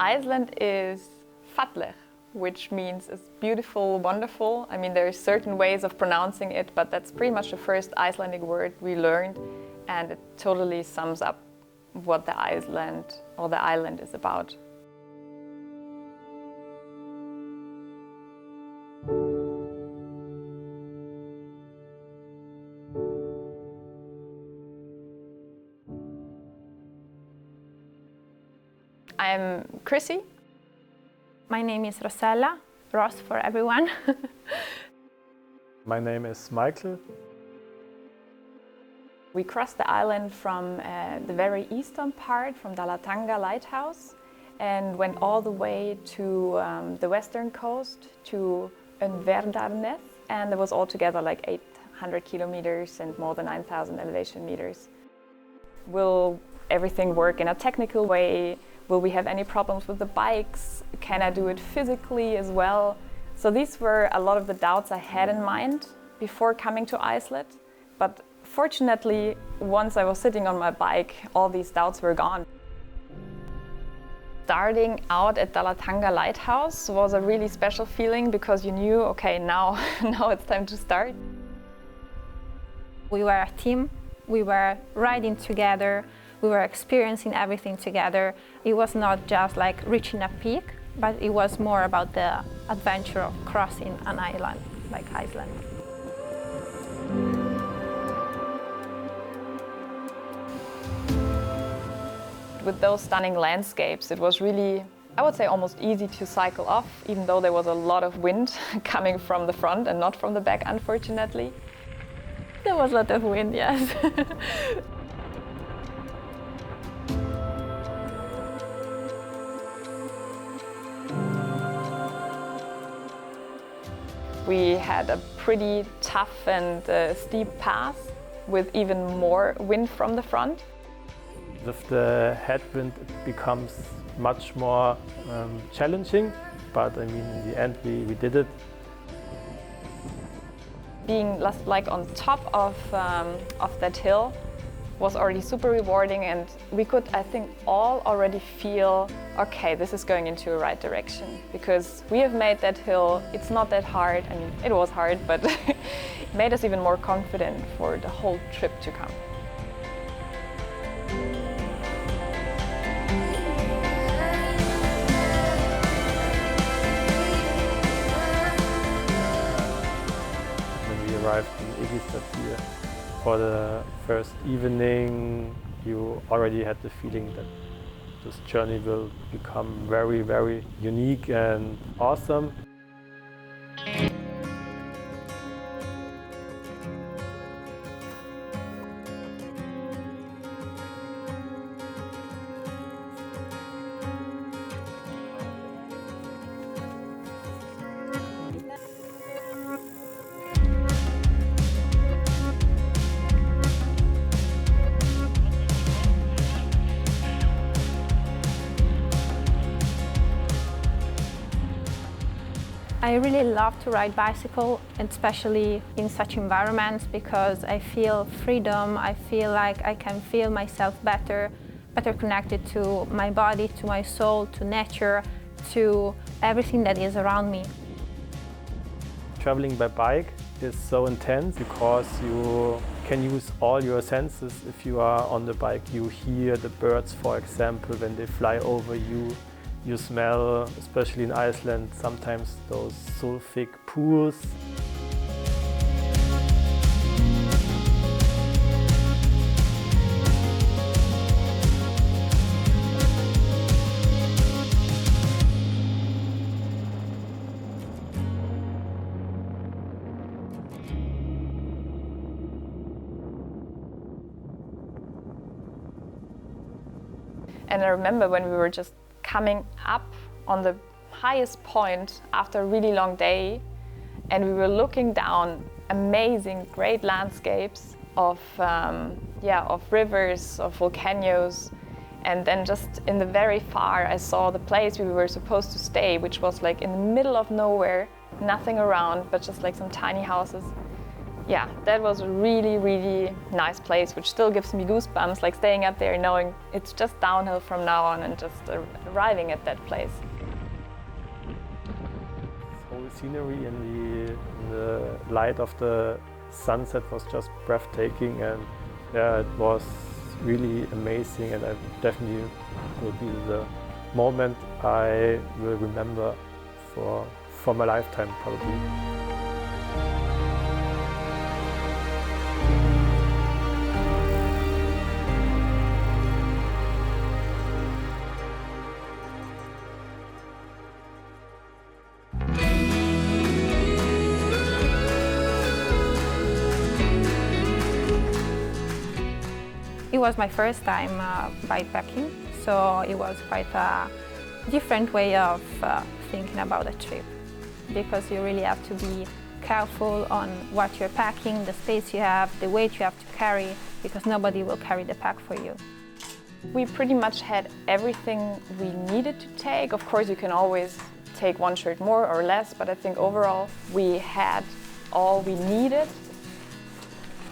Iceland is falleg, which means it's beautiful, wonderful. I mean, there are certain ways of pronouncing it, but that's pretty much the first Icelandic word we learned, and it totally sums up what the island is about. I'm Chrissy. My name is Rosella, Ross for everyone. My name is Michael. We crossed the island from the very eastern part, from Dalatangi Lighthouse, and went all the way to the western coast, to Ondverdarnes, and it was altogether like 800 kilometers and more than 9,000 elevation meters. Will everything work in a technical way? Will we have any problems with the bikes? Can I do it physically as well? So these were a lot of the doubts I had in mind before coming to Iceland. But fortunately, once I was sitting on my bike, all these doubts were gone. Starting out at Dalatangi Lighthouse was a really special feeling because you knew, okay, now it's time to start. We were a team, we were riding together, we were experiencing everything together. It was not just like reaching a peak, but it was more about the adventure of crossing an island like Iceland. With those stunning landscapes, it was really, I would say, almost easy to cycle off, even though there was a lot of wind coming from the front and not from the back, unfortunately. There was a lot of wind, yes. We had a pretty tough and steep path with even more wind from the front. With the headwind, it becomes much more challenging, but I mean, in the end, we did it. Being like on top of that hill was already super rewarding, and we could, I think, all already feel, okay, this is going into the right direction, because we have made that hill. It's not that hard. I mean, it was hard, but it made us even more confident for the whole trip to come. When we arrived in Egilsstadir for the first evening, you already had the feeling that this journey will become very, very unique and awesome. I really love to ride bicycle, especially in such environments, because I feel freedom, I feel like I can feel myself better connected to my body, to my soul, to nature, to everything that is around me. Traveling by bike is so intense because you can use all your senses. If you are on the bike, you hear the birds, for example, when they fly over you. You smell, especially in Iceland, sometimes those sulfuric pools. And I remember when we were just coming up on the highest point after a really long day, and we were looking down amazing, great landscapes of rivers, of volcanoes, and then just in the very far I saw the place we were supposed to stay, which was like in the middle of nowhere, nothing around, but just like some tiny houses. Yeah, that was a really, really nice place, which still gives me goosebumps, like staying up there knowing it's just downhill from now on and just arriving at that place. The whole scenery in the light of the sunset was just breathtaking, and yeah, it was really amazing, and I definitely will be the moment I will remember for my lifetime probably. It was my first time bikepacking, so it was quite a different way of thinking about a trip, because you really have to be careful on what you're packing, the space you have, the weight you have to carry, because nobody will carry the pack for you. We pretty much had everything we needed to take. Of course, you can always take one shirt more or less, but I think overall we had all we needed.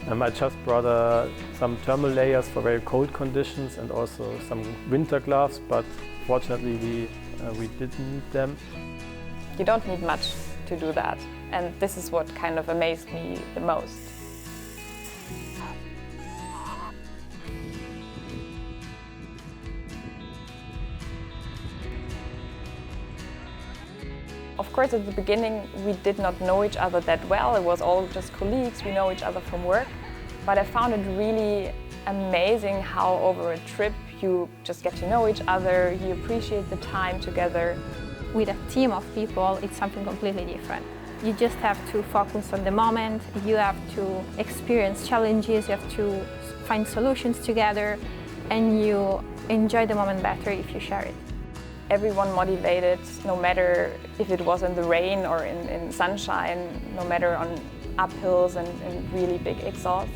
I just brought some thermal layers for very cold conditions and also some winter gloves, but fortunately we didn't need them. You don't need much to do that, and this is what kind of amazed me the most. Of course, at the beginning, we did not know each other that well. It was all just colleagues. We know each other from work. But I found it really amazing how over a trip you just get to know each other, you appreciate the time together. With a team of people, it's something completely different. You just have to focus on the moment, you have to experience challenges, you have to find solutions together, and you enjoy the moment better if you share it. Everyone motivated, no matter if it was in the rain or in sunshine, no matter on uphills and really big exhausts.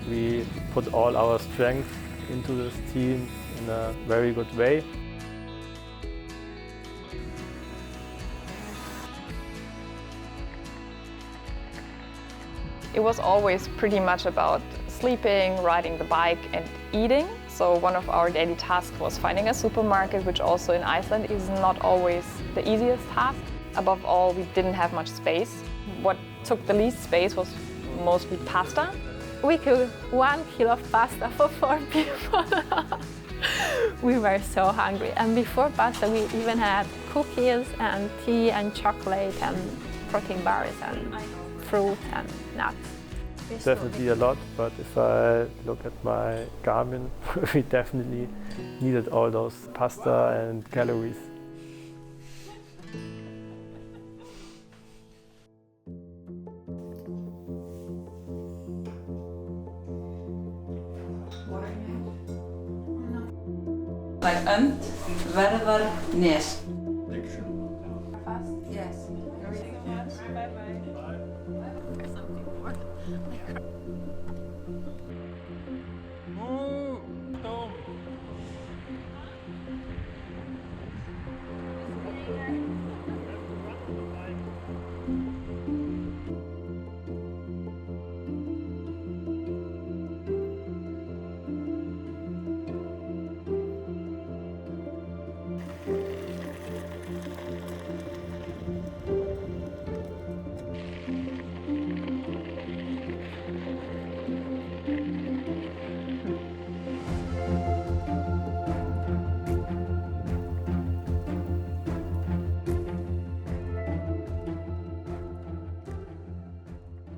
We put all our strength into this team in a very good way. It was always pretty much about sleeping, riding the bike and eating. So one of our daily tasks was finding a supermarket, which also in Iceland is not always the easiest task. Above all, we didn't have much space. What took the least space was mostly pasta. We cooked 1 kilo of pasta for 4 people. We were so hungry, and before pasta we even had cookies and tea and chocolate and protein bars and fruit and nuts. Definitely a lot, but if I look at my Garmin, we definitely needed all those pasta and calories. Like Öndverdarnes. Yes.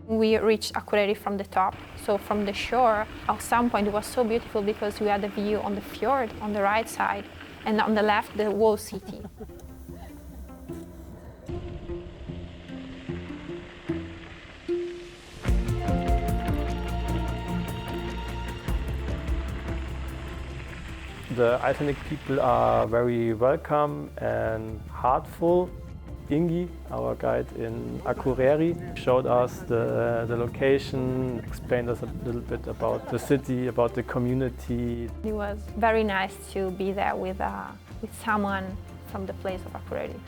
We reached Akureyri from the top, so from the shore, at some point it was so beautiful because we had a view on the fjord on the right side, and on the left the whole city. The Icelandic people are very welcome and heartful. Ingi, our guide in Akureyri, showed us the location, explained us a little bit about the city, about the community. It was very nice to be there with someone from the place of Akureyri.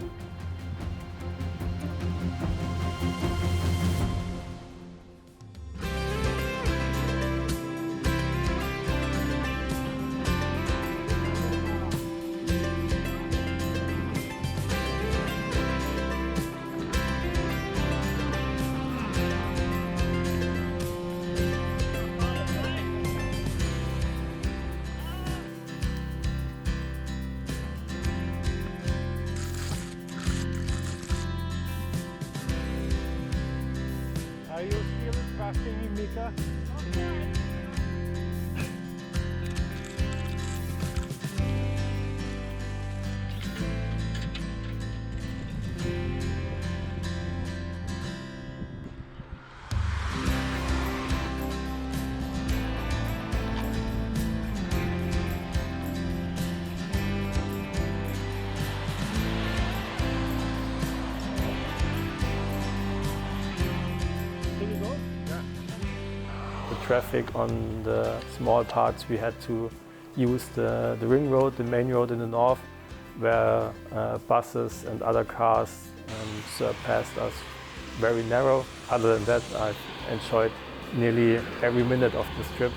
Are you still trusting me, Mika? Traffic on the small parts, we had to use the ring road, the main road in the north, where buses and other cars surpassed us very narrow. Other than that, I've enjoyed nearly every minute of this trip.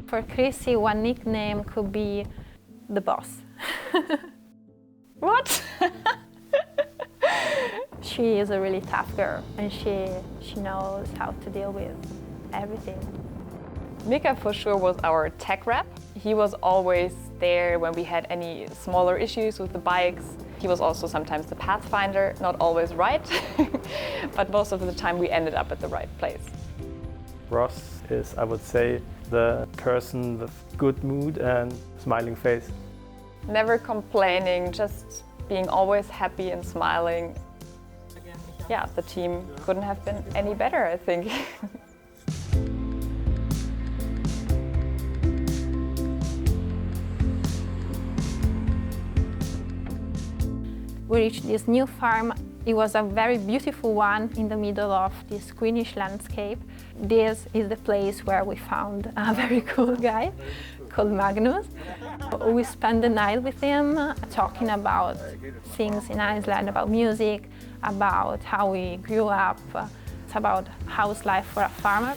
For Chrissy, one nickname could be the boss. What? She is a really tough girl, and she knows how to deal with everything. Mika for sure was our tech rep. He was always there when we had any smaller issues with the bikes. He was also sometimes the pathfinder, not always right, but most of the time we ended up at the right place. Ross is, I would say, the person with good mood and smiling face. Never complaining, just being always happy and smiling. Yeah, the team couldn't have been any better, I think. We reached this new farm. It was a very beautiful one in the middle of this greenish landscape. This is the place where we found a very cool guy called Magnus. We spent the night with him talking about things in Iceland, about music, about how we grew up. It's about house life for a farmer.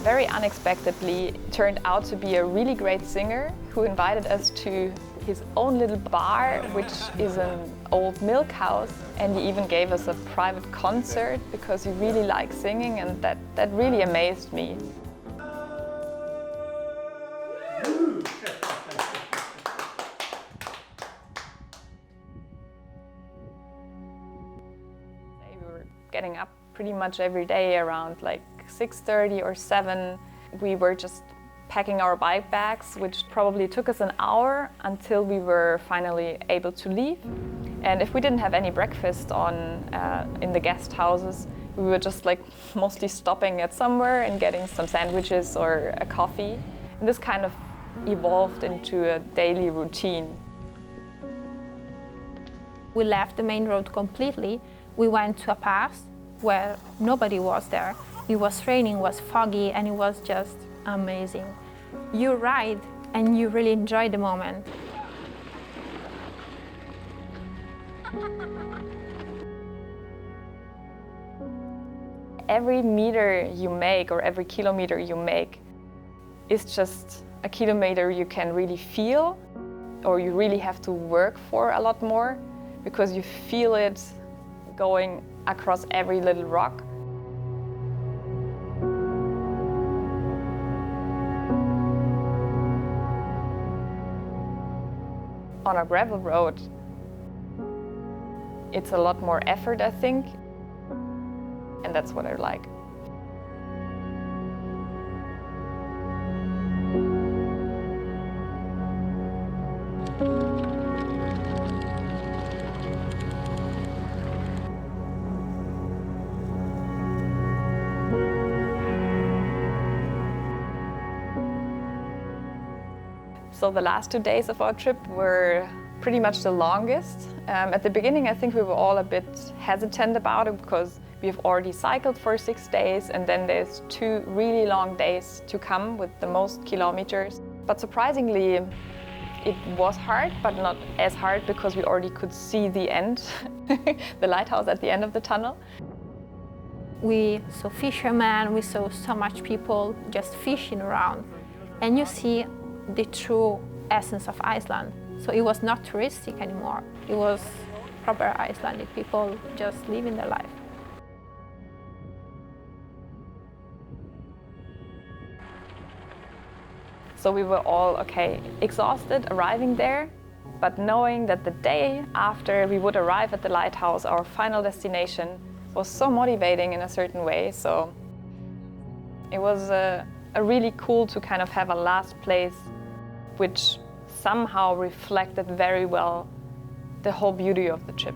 Very unexpectedly turned out to be a really great singer who invited us to his own little bar, which is an old milk house, and he even gave us a private concert because he really liked singing, and that really amazed me. We were getting up pretty much every day around like 6:30 or 7. We were just packing our bike bags, which probably took us an hour until we were finally able to leave. And if we didn't have any breakfast on in the guest houses, we were just like mostly stopping at somewhere and getting some sandwiches or a coffee. And this kind of evolved into a daily routine. We left the main road completely. We went to a pass where nobody was there. It was raining, it was foggy, and it was just amazing. You ride and you really enjoy the moment. Every meter you make or every kilometer you make is just a kilometer you can really feel, or you really have to work for a lot more, because you feel it going across every little rock. On a gravel road, it's a lot more effort, I think. and that's what I like. So the last 2 days of our trip were pretty much the longest. At the beginning, I think we were all a bit hesitant about it because we've already cycled for 6 days, and then there's 2 really long days to come with the most kilometers. But surprisingly, it was hard, but not as hard because we already could see the end, the lighthouse at the end of the tunnel. We saw fishermen, we saw so much people just fishing around, and you see the true essence of Iceland. So it was not touristic anymore. It was proper Icelandic people just living their life. So we were all, exhausted arriving there, but knowing that the day after we would arrive at the lighthouse, our final destination, was so motivating in a certain way. So it was a really cool to kind of have a last place which somehow reflected very well the whole beauty of the trip.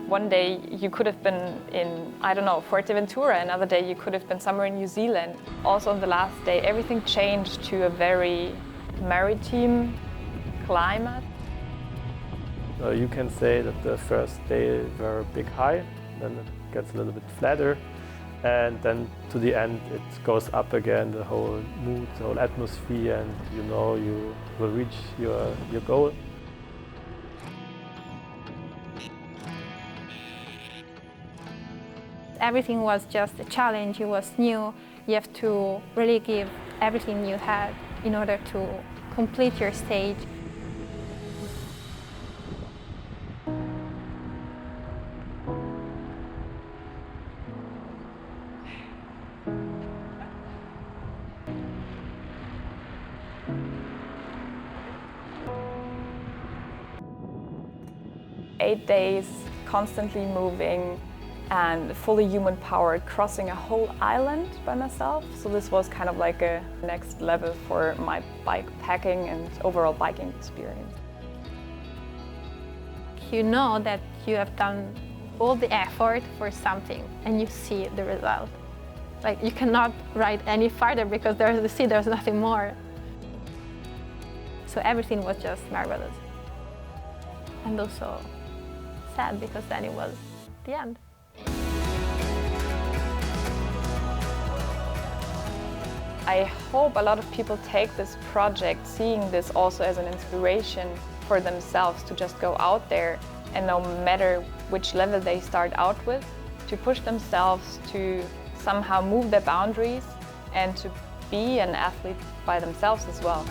One day you could have been in, Fuerteventura, another day you could have been somewhere in New Zealand. Also on the last day, everything changed to a very maritime climate. You can say that the first day were a big high, then it gets a little bit flatter, and then to the end it goes up again, the whole mood, the whole atmosphere, and you know you will reach your goal. Everything was just a challenge, it was new. You have to really give everything you had in order to complete your stage. Eight days, constantly moving, and fully human-powered, crossing a whole island by myself. So this was kind of like a next level for my bike packing and overall biking experience. You know that you have done all the effort for something and you see the result. Like, you cannot ride any farther because there's the sea, there's nothing more. So everything was just marvelous. And also sad because then it was the end. I hope a lot of people take this project, seeing this also as an inspiration for themselves to just go out there and no matter which level they start out with, to push themselves to somehow move their boundaries and to be an athlete by themselves as well.